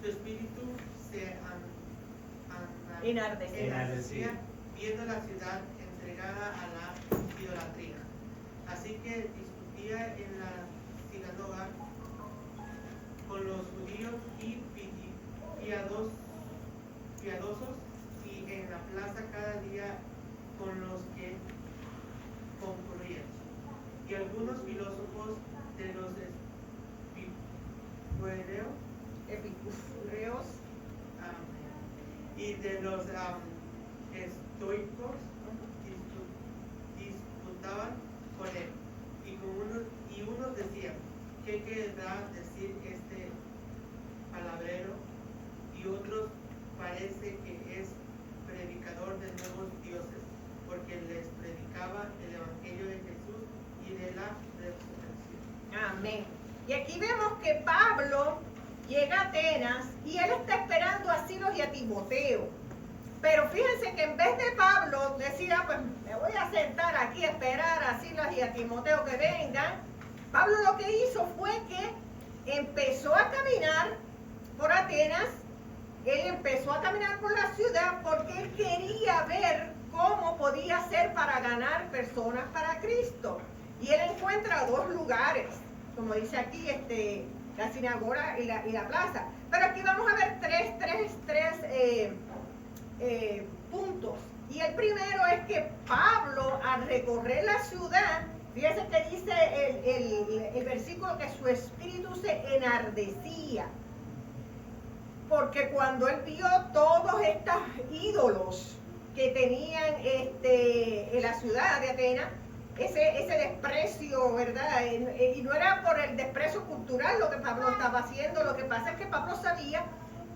su espíritu se enardecía viendo la ciudad entregada a la idolatría. Así que discutía en la sinagoga con los judíos y piadosos, y en la plaza cada día con los que concurrían. Y algunos filósofos de los epicúreos y de los estoicos disputaban con él. Y unos decían: ¿qué querrá decir este palabrero? Y otros: parece que es predicador de nuevos dioses, porque les predicaba el evangelio de Jesús y de la resurrección. Amén. Y aquí vemos que Pablo llega a Atenas y él está esperando a Silas y a Timoteo. Pero fíjense que en vez de Pablo decir, pues me voy a sentar aquí a esperar a Silas y a Timoteo que vengan, Pablo lo que hizo fue que empezó a caminar por Atenas. Él empezó a caminar por la ciudad porque él quería ver cómo podía hacer para ganar personas para Cristo. Y él encuentra dos lugares, como dice aquí, la sinagoga y la plaza. Pero aquí vamos a ver tres puntos. Y el primero es que Pablo, al recorrer la ciudad, fíjense que dice el versículo que su espíritu se enardecía. Porque cuando él vio todos estos ídolos que tenían en la ciudad de Atenas, ese desprecio, ¿verdad? Y no era por el desprecio cultural lo que Pablo estaba haciendo. Lo que pasa es que Pablo sabía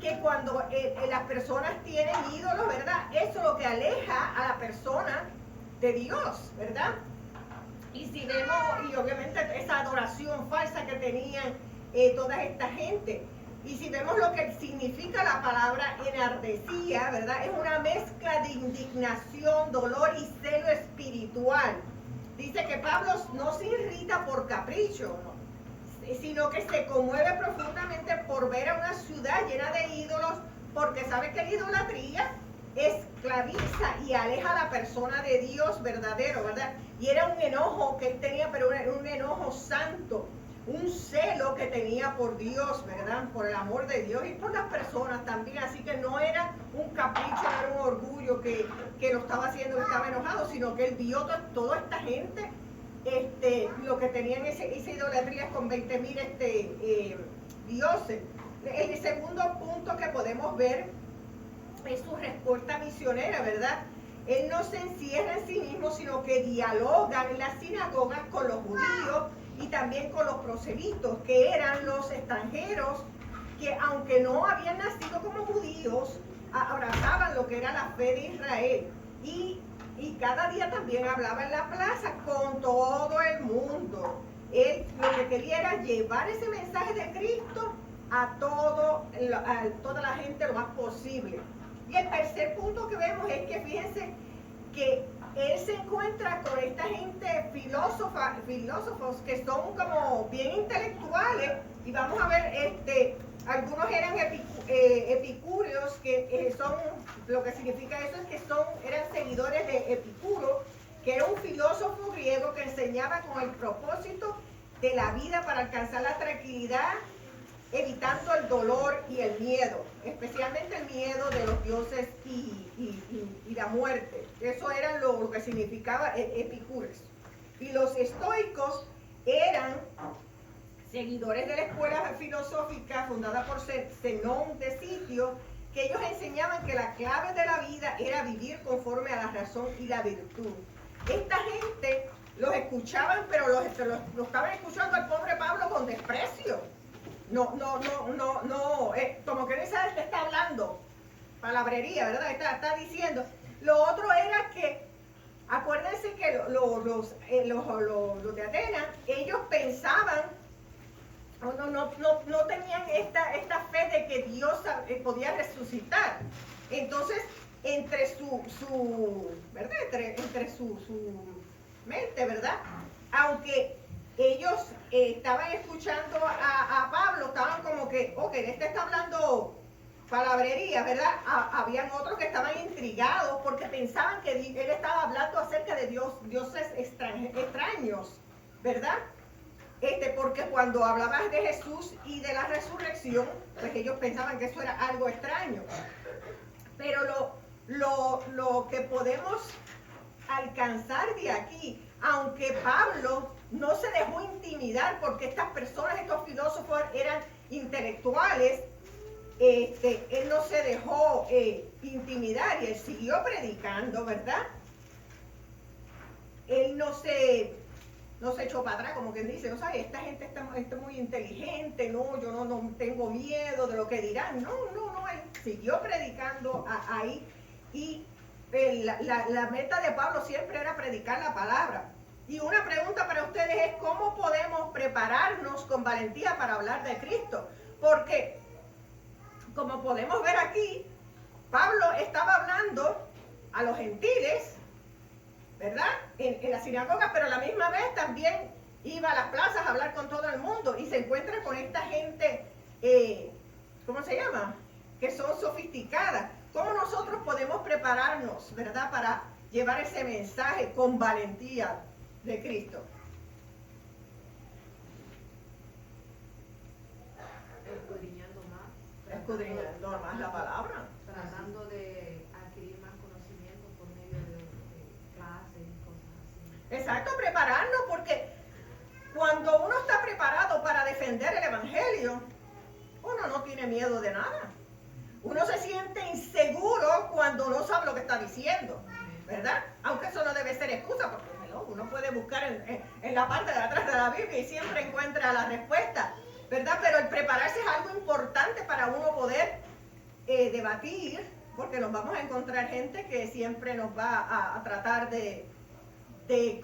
que cuando las personas tienen ídolos, ¿verdad? Eso es lo que aleja a la persona de Dios, ¿verdad? Y si vemos, y obviamente esa adoración falsa que tenían toda esta gente. Y si vemos lo que significa la palabra enardecía, ¿verdad? Es una mezcla de indignación, dolor y celo espiritual. Dice que Pablo no se irrita por capricho, ¿no? Sino que se conmueve profundamente por ver a una ciudad llena de ídolos, porque sabe que la idolatría esclaviza y aleja a la persona de Dios verdadero, ¿verdad? Y era un enojo que él tenía, pero era un enojo santo, un celo que tenía por Dios, ¿verdad? Por el amor de Dios y por las personas también. Así que no era un capricho, no era un orgullo que lo estaba haciendo, que estaba enojado, sino que él vio toda esta gente, lo que tenían esa idolatría con 20.000 dioses. El segundo punto que podemos ver es su respuesta misionera, ¿verdad? Él no se encierra en sí mismo, sino que dialoga en las sinagogas con los judíos y también con los proselitos, que eran los extranjeros que, aunque no habían nacido como judíos, abrazaban lo que era la fe de Israel. Y cada día también hablaba en la plaza con todo el mundo. Él lo que quería era llevar ese mensaje de Cristo a toda la gente lo más posible. Y el tercer punto que vemos es que fíjense que él se encuentra con esta gente filósofos que son como bien intelectuales, y vamos a ver, algunos eran epicúreos, que son, lo que significa eso es que eran seguidores de Epicuro, que era un filósofo griego que enseñaba con el propósito de la vida para alcanzar la tranquilidad, evitando el dolor y el miedo, especialmente el miedo de los dioses y la muerte. Eso era lo que significaba Epicúreos. Y los estoicos eran seguidores de la escuela filosófica fundada por Zenón de Sitio, que ellos enseñaban que la clave de la vida era vivir conforme a la razón y la virtud. Esta gente los escuchaban, pero lo estaban escuchando al pobre Pablo con desprecio. No, como que no sabe de qué está hablando, palabrería, ¿verdad? Está diciendo. Lo otro era que, acuérdense que los de Atenas, ellos pensaban, no tenían esta fe de que Dios podía resucitar. Entonces, entre su mente, ¿verdad? Aunque ellos estaban escuchando a Pablo, estaban como que, ok, este está hablando palabrería, ¿verdad? Habían otros que estaban intrigados porque pensaban que él estaba hablando acerca de dioses extraños, ¿verdad? Porque cuando hablabas de Jesús y de la resurrección, pues ellos pensaban que eso era algo extraño. Pero lo que podemos alcanzar de aquí, aunque Pablo no se dejó intimidar porque estas personas, estos filósofos eran intelectuales, él no se dejó intimidar y él siguió predicando, ¿verdad? Él no se echó para atrás, como quien dice, no sabes, esta gente está muy inteligente, no, yo no tengo miedo de lo que dirán. No, él siguió predicando ahí y la meta de Pablo siempre era predicar la palabra. Y una pregunta para ustedes es, ¿cómo podemos prepararnos con valentía para hablar de Cristo? Porque, como podemos ver aquí, Pablo estaba hablando a los gentiles, ¿verdad? En la sinagoga, pero a la misma vez también iba a las plazas a hablar con todo el mundo y se encuentra con esta gente, ¿cómo se llama? Que son sofisticadas. ¿Cómo nosotros podemos prepararnos, ¿verdad? Para llevar ese mensaje con valentía de Cristo. Escudriñando más la palabra. Tratando de adquirir más conocimiento por medio de clases y cosas así. Exacto, prepararnos, porque cuando uno está preparado para defender el Evangelio, uno no tiene miedo de nada. Uno se siente inseguro cuando no sabe lo que está diciendo, ¿verdad? Aunque eso no debe ser excusa, porque uno puede buscar en la parte de atrás de la Biblia y siempre encuentra la respuesta, ¿verdad? Pero el prepararse es algo importante para uno poder debatir, porque nos vamos a encontrar gente que siempre nos va a tratar de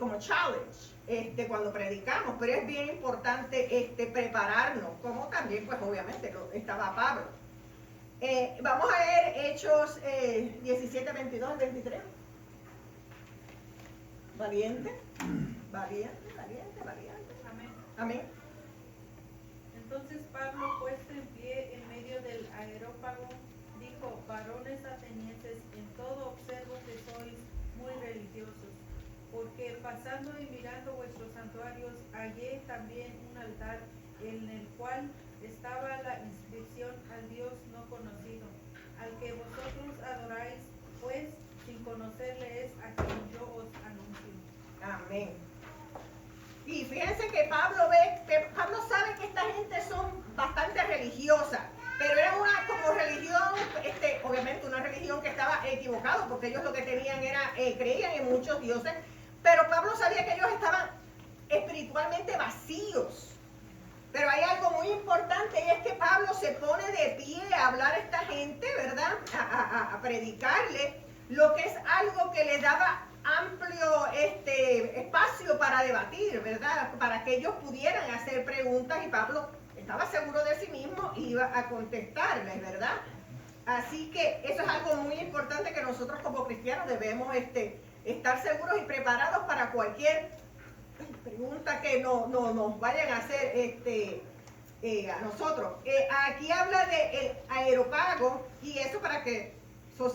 como challenge cuando predicamos, pero es bien importante prepararnos, como también pues obviamente estaba Pablo. Vamos a ver Hechos 17, 22 y 23. Valiente. Amén. Amén. Entonces Pablo, puesto en pie en medio del areópago, dijo: varones atenienses, en todo observo que sois muy religiosos, porque pasando y mirando vuestros santuarios, hallé también un altar en el cual estaba la inscripción al Dios no conocido, al que vosotros adoráis, pues sin conocerle es a quien yo os anuncio. Amén. Y fíjense que Pablo sabe que esta gente son bastante religiosas, pero era una como religión, obviamente una religión que estaba equivocada, porque ellos lo que tenían era, creían en muchos dioses, pero Pablo sabía que ellos estaban espiritualmente vacíos. Pero hay algo muy importante y es que Pablo se pone de pie a hablar a esta gente, ¿verdad? A predicarle, lo que es algo que le daba amplio espacio para debatir, ¿verdad? Para que ellos pudieran hacer preguntas y Pablo estaba seguro de sí mismo y iba a contestarles, ¿verdad? Así que eso es algo muy importante que nosotros como cristianos debemos estar seguros y preparados para cualquier pregunta que nos vayan a hacer a nosotros. Aquí habla de el areópago y eso para que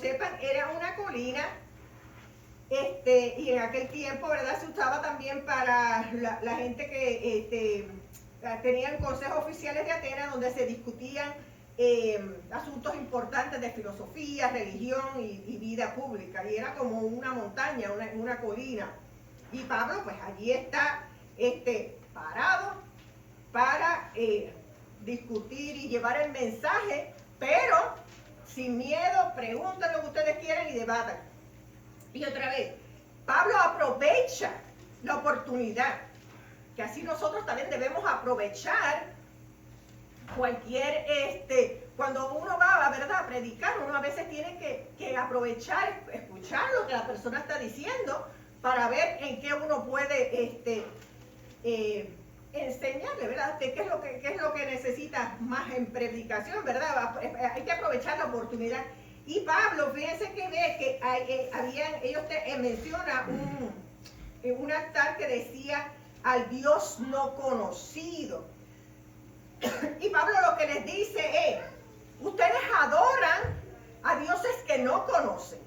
sepan era una colina y en aquel tiempo, ¿verdad? Se usaba también para la gente que tenían consejos oficiales de Atenas donde se discutían asuntos importantes de filosofía, religión y vida pública, y era como una montaña, una colina. Y Pablo, pues allí está parado para discutir y llevar el mensaje, pero sin miedo, pregunten lo que ustedes quieran y debatan. Y otra vez, Pablo aprovecha la oportunidad, que así nosotros también debemos aprovechar cualquier, cuando uno va, ¿verdad?, a predicar, uno a veces tiene que aprovechar, escuchar lo que la persona está diciendo, para ver en qué uno puede enseñarle, ¿verdad? ¿Qué es lo que necesita más en predicación, ¿verdad? Hay que aprovechar la oportunidad. Y Pablo, fíjense que ve que ellos mencionan un altar que decía al Dios no conocido. Y Pablo lo que les dice es, ustedes adoran a dioses que no conocen.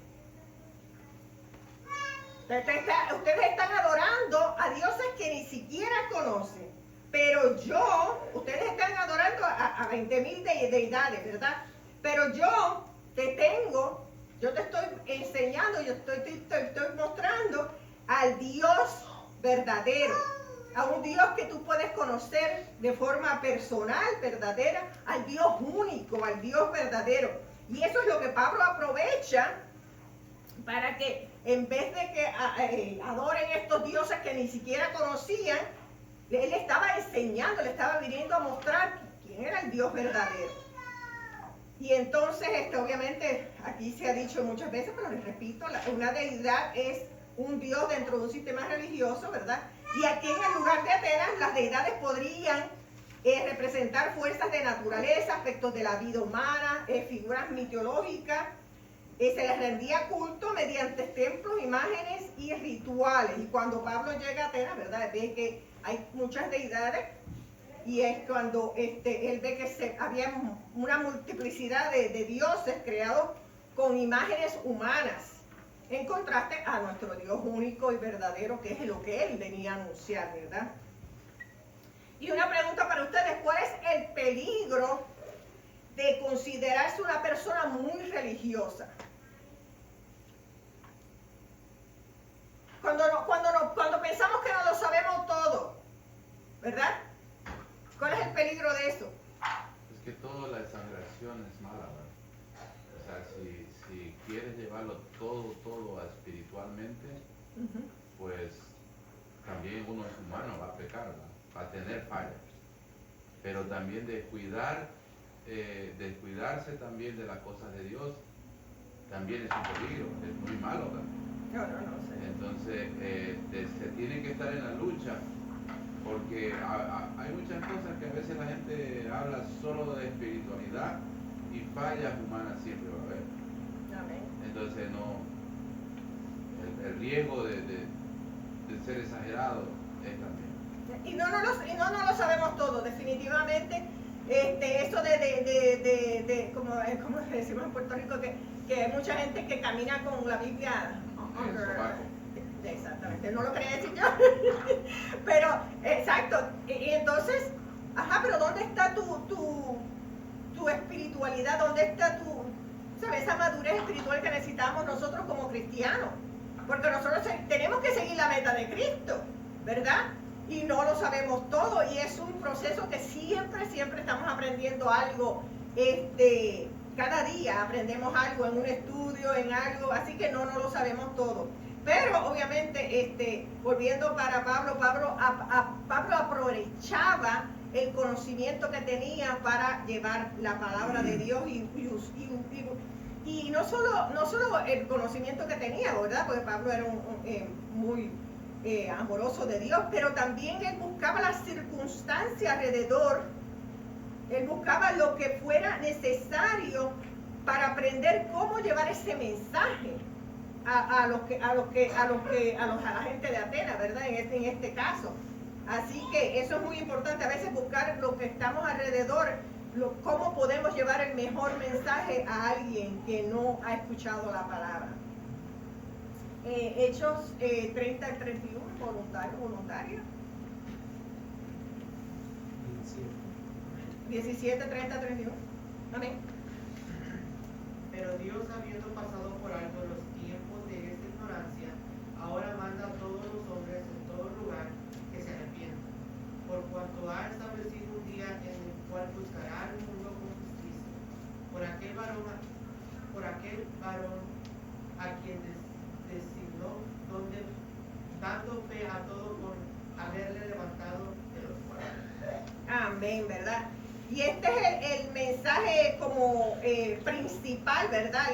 Ustedes están adorando a dioses que ni siquiera conocen. Pero ustedes están adorando a 20,000 deidades, ¿verdad? Pero yo te estoy enseñando, te estoy mostrando al Dios verdadero, a un Dios que tú puedes conocer de forma personal, verdadera, al Dios único, al Dios verdadero. Y eso es lo que Pablo aprovecha para que en vez de que adoren estos dioses que ni siquiera conocían, él estaba enseñando, le estaba viniendo a mostrar quién era el Dios verdadero. Y entonces, obviamente, aquí se ha dicho muchas veces, pero les repito, una deidad es un Dios dentro de un sistema religioso, ¿verdad? Y aquí en el lugar de Atenas, las deidades podrían representar fuerzas de naturaleza, aspectos de la vida humana, figuras mitológicas. Se les rendía culto mediante templos, imágenes y rituales. Y cuando Pablo llega a Atenas, ¿verdad? Ve que hay muchas deidades y es cuando él ve que había una multiplicidad de dioses creados con imágenes humanas, en contraste a nuestro Dios único y verdadero, que es lo que él venía a anunciar, ¿verdad? Y una pregunta para ustedes, ¿cuál es el peligro de considerarse una persona muy religiosa? Cuando pensamos que no lo sabemos todo, ¿verdad? ¿Cuál es el peligro de eso? Es que toda la exageración es mala, ¿verdad? O sea, si quieres llevarlo todo a espiritualmente, pues también uno es humano, va a pecar, ¿verdad? Va a tener fallas. Pero también descuidarse también de las cosas de Dios, también es un peligro, es muy malo, ¿verdad? No sé. Entonces, se tiene que estar en la lucha, porque hay muchas cosas que a veces la gente habla solo de espiritualidad y fallas humanas siempre va a haber. Amén. Entonces, el riesgo de ser exagerado es también. Y no lo sabemos todo, definitivamente. Eso como decimos en Puerto Rico, que hay mucha gente que camina con la Biblia exactamente, no lo quería decir yo. Pero, exacto. Y entonces, pero ¿dónde está tu espiritualidad? ¿Dónde está esa madurez espiritual que necesitamos nosotros como cristianos? Porque nosotros tenemos que seguir la meta de Cristo, ¿verdad? Y no lo sabemos todo, y es un proceso que siempre estamos aprendiendo algo. Cada día aprendemos algo en un estudio, en algo, así que no lo sabemos todo. Pero obviamente, volviendo para Pablo aprovechaba el conocimiento que tenía para llevar la palabra de Dios y no solo el conocimiento que tenía, ¿verdad? Porque Pablo era muy amoroso de Dios, pero también él buscaba las circunstancias alrededor. Él buscaba lo que fuera necesario para aprender cómo llevar ese mensaje a la gente de Atenas, ¿verdad? En este caso. Así que eso es muy importante, a veces buscar lo que estamos alrededor, cómo podemos llevar el mejor mensaje a alguien que no ha escuchado la palabra. Hechos 30 al 31, voluntario. 17, 30, 31. Amén. Pero Dios, habiendo pasado por alto los tiempos de esta ignorancia, ahora manda a todos los hombres en todo lugar que se arrepientan, por cuanto ha establecido un día en el cual juzgará al mundo con justicia, por aquel varón a quien designó, dando fe a todo con haberle levantado de los muertos. Amén, ¿verdad? Y este es el mensaje como principal, ¿verdad?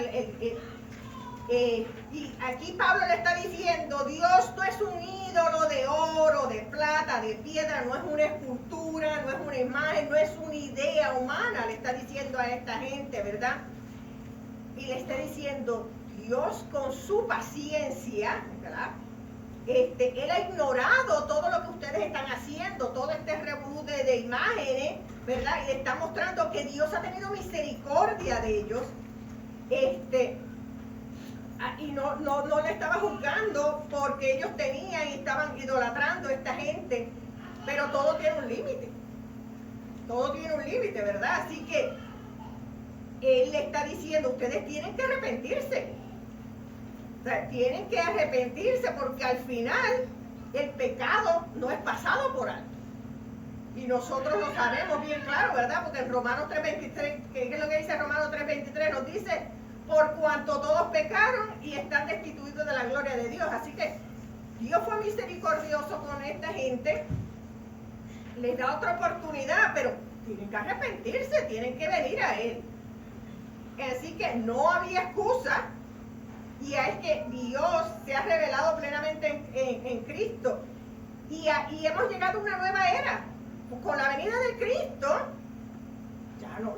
Y aquí Pablo le está diciendo, Dios no es un ídolo de oro, de plata, de piedra, no es una escultura, no es una imagen, no es una idea humana, le está diciendo a esta gente, ¿verdad? Y le está diciendo, Dios con su paciencia, ¿verdad? Él ha ignorado todo lo que ustedes están haciendo, todo este revolú de imágenes, ¿verdad? Y le está mostrando que Dios ha tenido misericordia de ellos. Y no le estaba juzgando porque ellos tenían y estaban idolatrando a esta gente, pero todo tiene un límite. Todo tiene un límite, ¿verdad? Así que Él le está diciendo, ustedes tienen que arrepentirse. O sea, tienen que arrepentirse porque al final el pecado no es pasado por alto. Y nosotros lo sabemos bien claro, ¿verdad? Porque en Romanos 3.23, ¿qué es lo que dice Romanos 3.23? Nos dice, por cuanto todos pecaron y están destituidos de la gloria de Dios. Así que Dios fue misericordioso con esta gente, les da otra oportunidad, pero tienen que arrepentirse, tienen que venir a Él. Así que no había excusa. Y es que Dios se ha revelado plenamente en Cristo. Y hemos llegado a una nueva era. Con la venida de Cristo,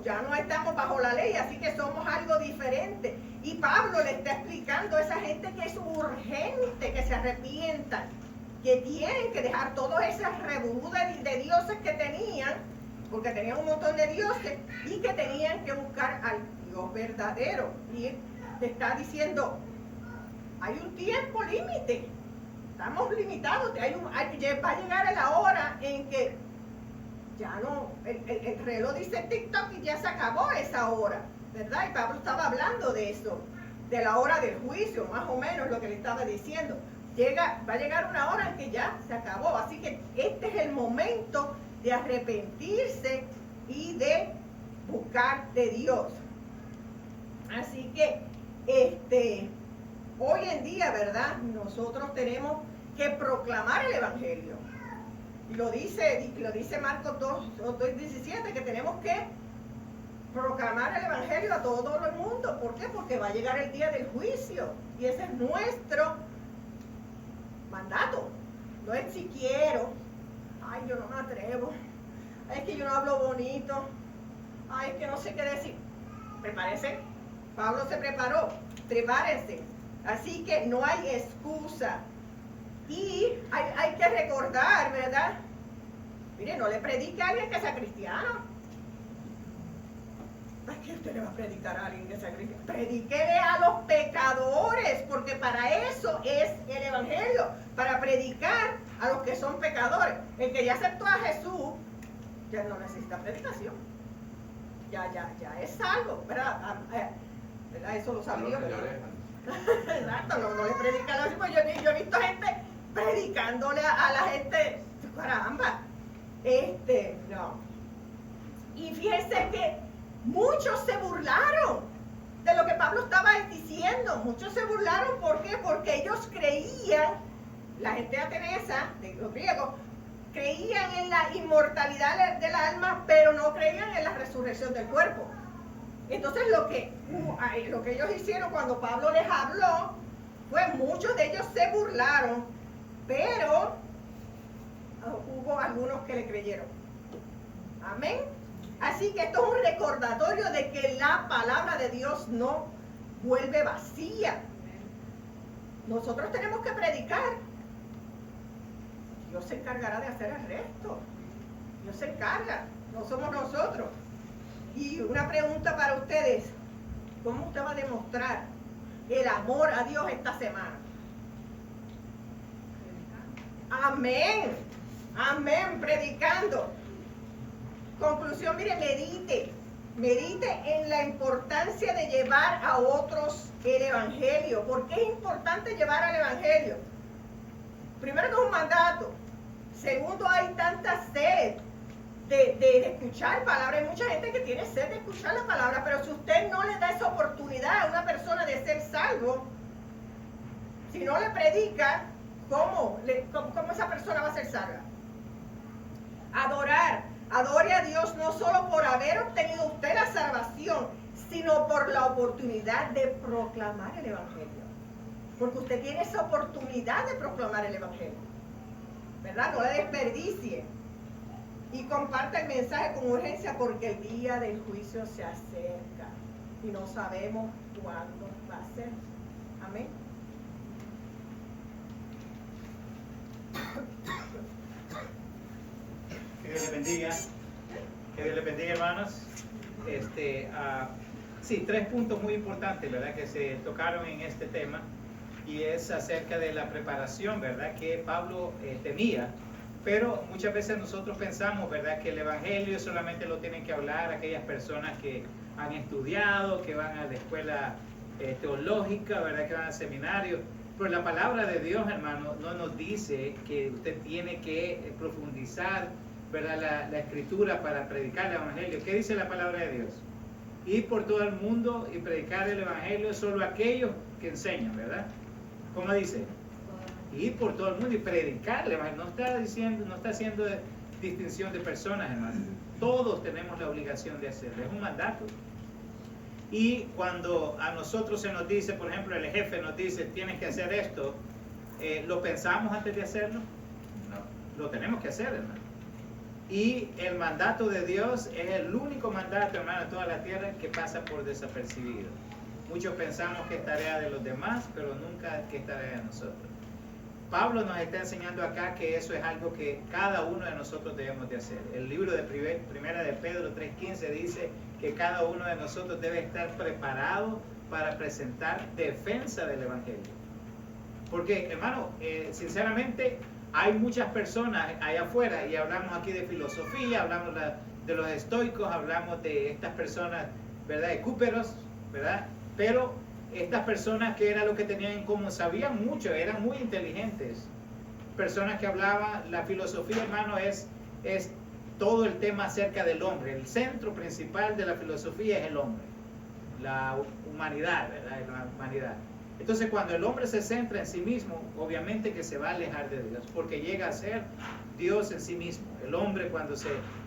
ya no estamos bajo la ley, así que somos algo diferente. Y Pablo le está explicando a esa gente que es urgente que se arrepientan, que tienen que dejar todos esos revolú de dioses que tenían, porque tenían un montón de dioses, y que tenían que buscar al Dios verdadero. Y te está diciendo, hay un tiempo límite, estamos limitados, va a llegar la hora en que ya no, el reloj dice TikTok y ya se acabó esa hora, ¿verdad? Y Pablo estaba hablando de eso, de la hora del juicio, más o menos lo que le estaba diciendo. Va a llegar una hora en que ya se acabó, así que este es el momento de arrepentirse y de buscar de Dios. Así que, hoy en día, ¿verdad? Nosotros tenemos que proclamar el Evangelio. Y lo dice Marcos 2:17, que tenemos que proclamar el Evangelio a todo el mundo. ¿Por qué? Porque va a llegar el día del juicio. Y ese es nuestro mandato. No es si quiero. Ay, yo no me atrevo. Ay, es que yo no hablo bonito. Ay, es que no sé qué decir. Prepárense. Pablo se preparó. Prepárense. Así que no hay excusa. Y hay que recordar, ¿verdad? Mire, no le predique a alguien que sea cristiano. ¿Para qué usted le va a predicar a alguien que sea cristiano? Predíquele a los pecadores, porque para eso es el Evangelio, para predicar a los que son pecadores. El que ya aceptó a Jesús, ya no necesita predicación. Ya es salvo, ¿verdad? ¿Verdad? Eso lo sabía, ¿verdad? Exacto, no le predican a los hijos. Yo he visto gente predicándole a la gente, caramba, no. Y fíjense que muchos se burlaron de lo que Pablo estaba diciendo. Muchos se burlaron, ¿por qué? Porque ellos creían, la gente atenesa, de los griegos, creían en la inmortalidad del alma, pero no creían en la resurrección del cuerpo. Entonces lo que ellos hicieron cuando Pablo les habló, fue muchos de ellos se burlaron, pero hubo algunos que le creyeron. Amén. Así que esto es un recordatorio de que la palabra de Dios no vuelve vacía. Nosotros tenemos que predicar. Dios se encargará de hacer el resto. Dios se encarga, no somos nosotros. Y una pregunta para ustedes: ¿cómo usted va a demostrar el amor a Dios esta semana? Amén, amén, predicando. Conclusión, mire, medite en la importancia de llevar a otros el Evangelio. ¿Por qué es importante llevar al Evangelio? Primero, que es un mandato. Segundo, hay tanta sed de escuchar palabras. Hay mucha gente que tiene sed de escuchar la palabra, pero si usted no le da esa oportunidad a una persona de ser salvo, si no le predica, ¿cómo esa persona va a ser salva? Adore a Dios no solo por haber obtenido usted la salvación, sino por la oportunidad de proclamar el Evangelio. Porque usted tiene esa oportunidad de proclamar el Evangelio, ¿verdad? No la desperdicie. Y comparte el mensaje con urgencia, porque el día del juicio se acerca y no sabemos cuándo va a ser. Amén. Que Dios les bendiga. Que Dios les bendiga, hermanos. Sí, 3 puntos muy importantes, ¿verdad?, que se tocaron en este tema, y es acerca de la preparación, ¿verdad?, que Pablo tenía. Pero muchas veces nosotros pensamos, ¿verdad?, que el Evangelio solamente lo tienen que hablar aquellas personas que han estudiado, que van a la escuela teológica, ¿verdad?, que van al seminario. Pero la palabra de Dios, hermano, no nos dice que usted tiene que profundizar, ¿verdad?, la escritura para predicar el Evangelio. ¿Qué dice la palabra de Dios? Ir por todo el mundo y predicar el Evangelio solo a aquellos que enseñan, ¿verdad? ¿Cómo dice? Ir por todo el mundo y predicar el Evangelio. No está haciendo distinción de personas, hermano. Todos tenemos la obligación de hacerlo. Es un mandato. Y cuando a nosotros se nos dice, por ejemplo, el jefe nos dice, tienes que hacer esto, ¿lo pensamos antes de hacerlo? No. Lo tenemos que hacer, hermano. Y el mandato de Dios es el único mandato, hermano, de toda la tierra que pasa por desapercibido. Muchos pensamos que es tarea de los demás, pero nunca que es tarea de nosotros. Pablo nos está enseñando acá que eso es algo que cada uno de nosotros debemos de hacer. El libro de Primera de Pedro 3:15 dice que cada uno de nosotros debe estar preparado para presentar defensa del Evangelio. Porque, hermano, sinceramente, hay muchas personas allá afuera, y hablamos aquí de filosofía, hablamos de los estoicos, hablamos de estas personas, ¿verdad?, ecúperos, ¿verdad? Pero estas personas, que era lo que tenían en común, sabían mucho, eran muy inteligentes. Personas que hablaban, la filosofía, hermano, es todo el tema acerca del hombre. El centro principal de la filosofía es el hombre, la humanidad, ¿verdad? La humanidad. Entonces, cuando el hombre se centra en sí mismo, obviamente que se va a alejar de Dios, porque llega a ser Dios en sí mismo. El hombre,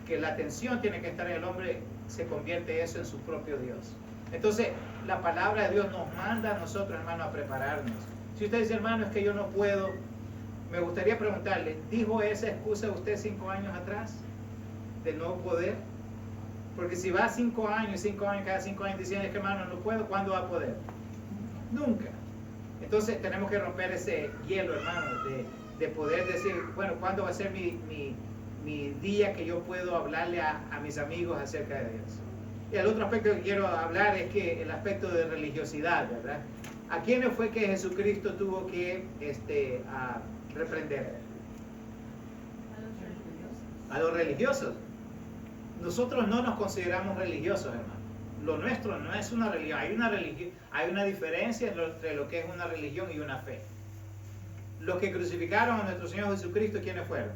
que la atención tiene que estar en el hombre, se convierte eso en su propio Dios. Entonces, la palabra de Dios nos manda a nosotros, hermano, a prepararnos. Si usted dice, hermano, es que yo no puedo, me gustaría preguntarle, ¿dijo esa excusa usted 5 años atrás de no poder? Porque si va 5 años, cada 5 años diciendo, es que, hermano, no puedo, ¿cuándo va a poder? Nunca. Entonces tenemos que romper ese hielo, hermano, de poder decir, bueno, ¿cuándo va a ser mi día que yo puedo hablarle a mis amigos acerca de Dios? Y el otro aspecto que quiero hablar es que el aspecto de religiosidad, ¿verdad? ¿A quiénes fue que Jesucristo tuvo que reprender? A los religiosos. Nosotros no nos consideramos religiosos, hermano. Lo nuestro no es una religión. Hay una diferencia entre lo que es una religión y una fe. Los que crucificaron a nuestro Señor Jesucristo, ¿quiénes fueron?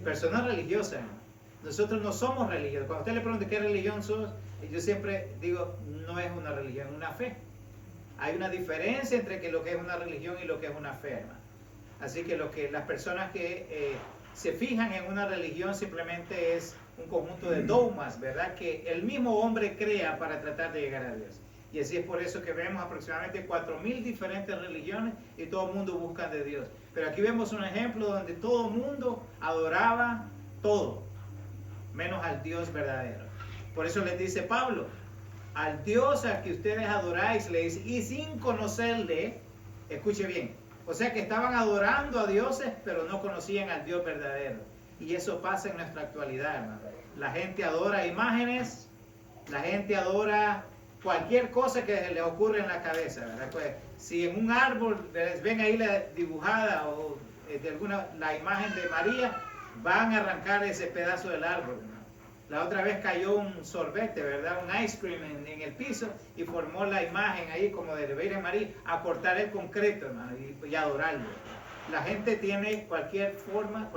Personas religiosas, hermano. Nosotros no somos religiosos. Cuando usted le pregunta qué religión sos, yo siempre digo, no es una religión, es una fe. Hay una diferencia entre lo que es una religión y lo que es una fe, hermano. Así que las personas que se fijan en una religión simplemente es un conjunto de dogmas, ¿verdad?, que el mismo hombre crea para tratar de llegar a Dios. Y así es por eso que vemos aproximadamente 4.000 diferentes religiones y todo el mundo busca de Dios. Pero aquí vemos un ejemplo donde todo el mundo adoraba todo, menos al Dios verdadero. Por eso les dice Pablo, al Dios al que ustedes adoráis, le dice, y sin conocerle, escuche bien, o sea que estaban adorando a dioses, pero no conocían al Dios verdadero. Y eso pasa en nuestra actualidad, hermano. La gente adora imágenes, la gente adora cualquier cosa que le ocurre en la cabeza, ¿verdad? Pues, si en un árbol ven ahí la dibujada o la imagen de María, van a arrancar ese pedazo del árbol, ¿no? La otra vez cayó un sorbete, ¿verdad? Un ice cream en el piso y formó la imagen ahí como de la Virgen María, a cortar el concreto, hermano, y adorarlo. La gente tiene cualquier forma,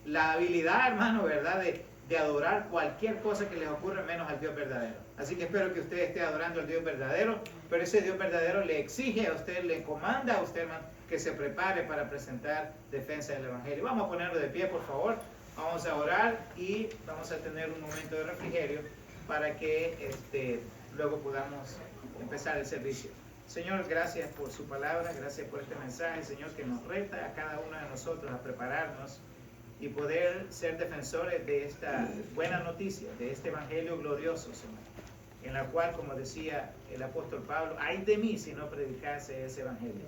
la habilidad, hermano, ¿verdad?, de adorar cualquier cosa que les ocurra menos al Dios verdadero. Así que espero que usted esté adorando al Dios verdadero, pero ese Dios verdadero le exige a usted, le comanda a usted, hermano, que se prepare para presentar defensa del Evangelio. Vamos a ponerlo de pie, por favor. Vamos a orar y vamos a tener un momento de refrigerio para que luego podamos empezar el servicio. Señor, gracias por su palabra, gracias por este mensaje, Señor, que nos reta a cada uno de nosotros a prepararnos y poder ser defensores de esta buena noticia, de este evangelio glorioso, Señor, en la cual, como decía el apóstol Pablo, ay de mí si no predicase ese evangelio.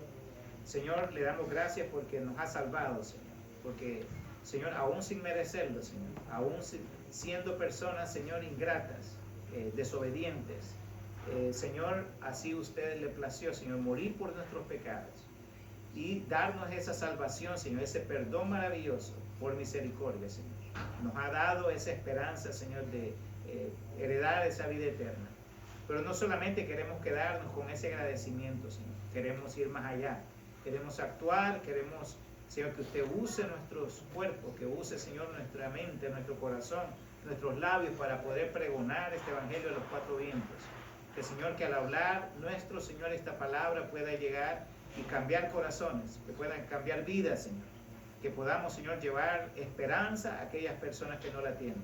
Señor, le damos gracias porque nos ha salvado, Señor. Porque, Señor, aún sin merecerlo, Señor, aún siendo personas, Señor, ingratas, desobedientes, Señor, así usted le plació, Señor, morir por nuestros pecados y darnos esa salvación, Señor, ese perdón maravilloso por misericordia, Señor. Nos ha dado esa esperanza, Señor, de heredar esa vida eterna. Pero no solamente queremos quedarnos con ese agradecimiento, Señor. Queremos ir más allá. Queremos actuar, queremos, Señor, que usted use nuestros cuerpos, que use, Señor, nuestra mente, nuestro corazón, nuestros labios para poder pregonar este evangelio a los cuatro vientos. Que, Señor, que al hablar nuestro, Señor, esta palabra pueda llegar y cambiar corazones, que puedan cambiar vidas, Señor. Que podamos, Señor, llevar esperanza a aquellas personas que no la tienen.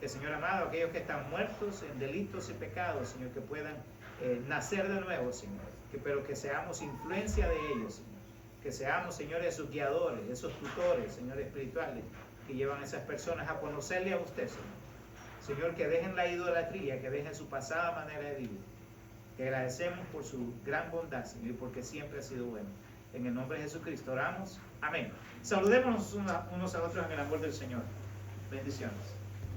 Que, Señor amado, aquellos que están muertos en delitos y pecados, Señor, que puedan nacer de nuevo, Señor. Pero que seamos influencia de ellos, Señor. Que seamos, Señor, esos guiadores, esos tutores, Señor, espirituales, que llevan a esas personas a conocerle a usted, Señor. Señor, que dejen la idolatría, que dejen su pasada manera de vivir. Te agradecemos por su gran bondad, Señor, y porque siempre ha sido bueno. En el nombre de Jesucristo oramos. Amén. Saludémonos unos a otros en el amor del Señor. Bendiciones.